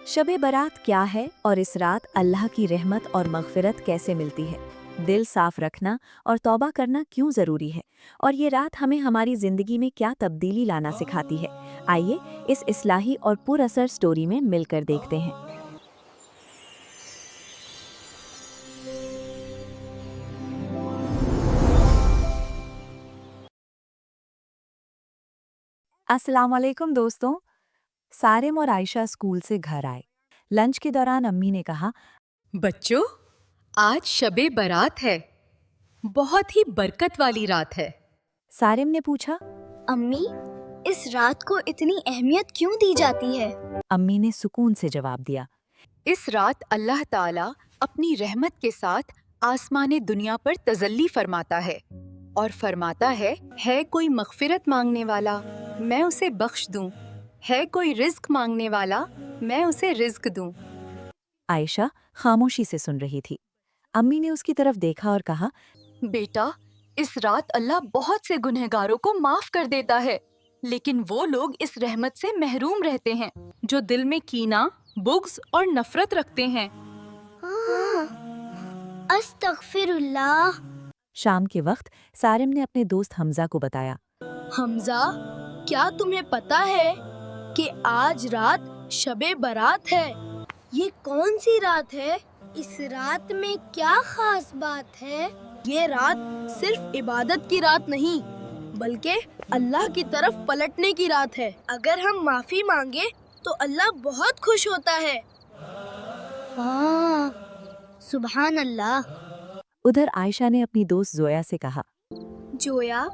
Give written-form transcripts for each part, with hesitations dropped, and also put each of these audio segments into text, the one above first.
शब बारात क्या है और इस रात अल्लाह की रहमत और मग़फ़िरत कैसे मिलती है? दिल साफ रखना और तौबा करना क्यों ज़रूरी है? और ये रात हमें हमारी ज़िंदगी में क्या तब्दीली लाना सिखाती है? आइए इस इस्लाही और पुरअसर स्टोरी में मिलकर देखते हैं। अस्सलाम वालेकुम दोस्तों। सारिम और आयशा स्कूल से घर आए। लंच के दौरान अम्मी ने कहा, बच्चों, आज शबे बारात है। बहुत ही बरकत वाली रात है। सारिम ने पूछा। अम्मी, इस रात को इतनी अहमियत क्यों दी जाती है? अम्मी ने सुकून से जवाब दिया। इस रात अल्लाह ताला अपनी रहमत के साथ आसमाने दुनिया पर तजल्ली फरमाता है और फरमाता है कोई मग़फ़िरत मांगने वाला, मैं उसे बख्श दूं। है कोई रिज़्क मांगने वाला, मैं उसे रिज़्क दूं। आयशा खामोशी से सुन रही थी। अम्मी ने उसकी तरफ देखा और कहा, बेटा, इस रात अल्लाह बहुत से गुनहगारों को माफ कर देता है, लेकिन वो लोग इस रहमत से महरूम रहते हैं जो दिल में कीना, बुग़्ज़ और नफरत रखते हैं। अस्तगफिरुल्लाह। शाम के वक्त सारिम ने अपने दोस्त हमजा को बताया। हमजा, क्या तुम्हें पता है कि आज रात शबे बारात है? ये कौन सी रात है? इस रात में क्या खास बात है? ये रात सिर्फ इबादत की रात नहीं, बल्कि अल्लाह की तरफ पलटने की रात है। अगर हम माफी मांगे तो अल्लाह बहुत खुश होता है। हाँ, सुभान अल्लाह। उधर आयशा ने अपनी दोस्त जोया से कहा, जोया,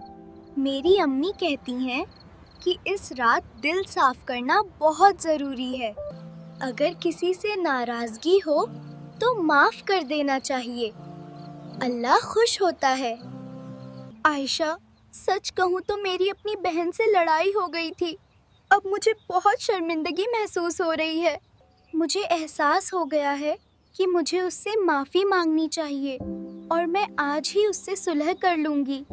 मेरी अम्मी कहती हैं कि इस रात दिल साफ करना बहुत ज़रूरी है। अगर किसी से नाराज़गी हो तो माफ़ कर देना चाहिए, अल्लाह खुश होता है। आयशा, सच कहूँ तो मेरी अपनी बहन से लड़ाई हो गई थी। अब मुझे बहुत शर्मिंदगी महसूस हो रही है। मुझे एहसास हो गया है कि मुझे उससे माफ़ी मांगनी चाहिए और मैं आज ही उससे सुलह कर लूँगी।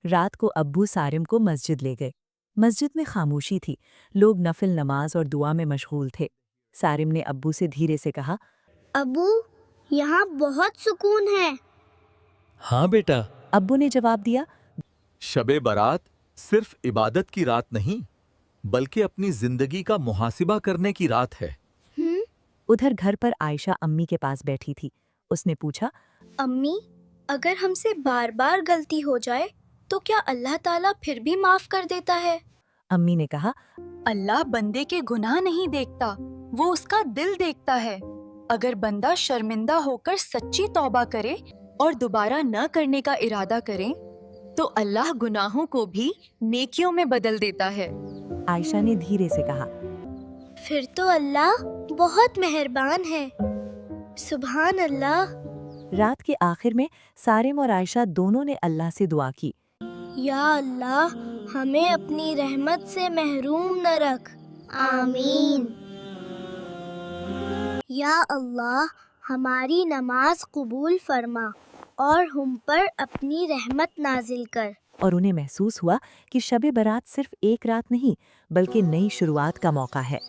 रात को अब्बू सारिम को मस्जिद ले गए। मस्जिद में खामोशी थी। लोग नफिल नमाज और दुआ में मशगूल थे। सारिम ने अब्बू से धीरे से कहा, अब्बू, यहाँ बहुत सुकून है। हाँ बेटा। अब्बू ने जवाब दिया, शबे बारात सिर्फ इबादत की रात नहीं, बल्कि अपनी जिंदगी का मुहासिबा करने की रात है। उधर घर पर आयशा अम्मी के पास बैठी थी। उसने पूछा, अम्मी, अगर हमसे बार बार गलती हो जाए तो क्या अल्लाह ताला फिर भी माफ कर देता है? अम्मी ने कहा, अल्लाह बंदे के गुनाह नहीं देखता, वो उसका दिल देखता है। अगर बंदा शर्मिंदा होकर सच्ची तौबा करे और दोबारा न करने का इरादा करे तो अल्लाह गुनाहों को भी नेकियों में बदल देता है। आयशा ने धीरे से कहा, फिर तो अल्लाह बहुत मेहरबान है। सुभान अल्लाह। रात के आखिर में सारिम और आयशा दोनों ने अल्लाह से दुआ की, या अल्लाह, हमें अपनी रहमत से महरूम न रख। आमीन। या अल्लाह, हमारी नमाज कबूल फरमा और हम पर अपनी रहमत नाजिल कर। और उन्हें महसूस हुआ कि शब बारात सिर्फ एक रात नहीं, बल्कि नई शुरुआत का मौका है।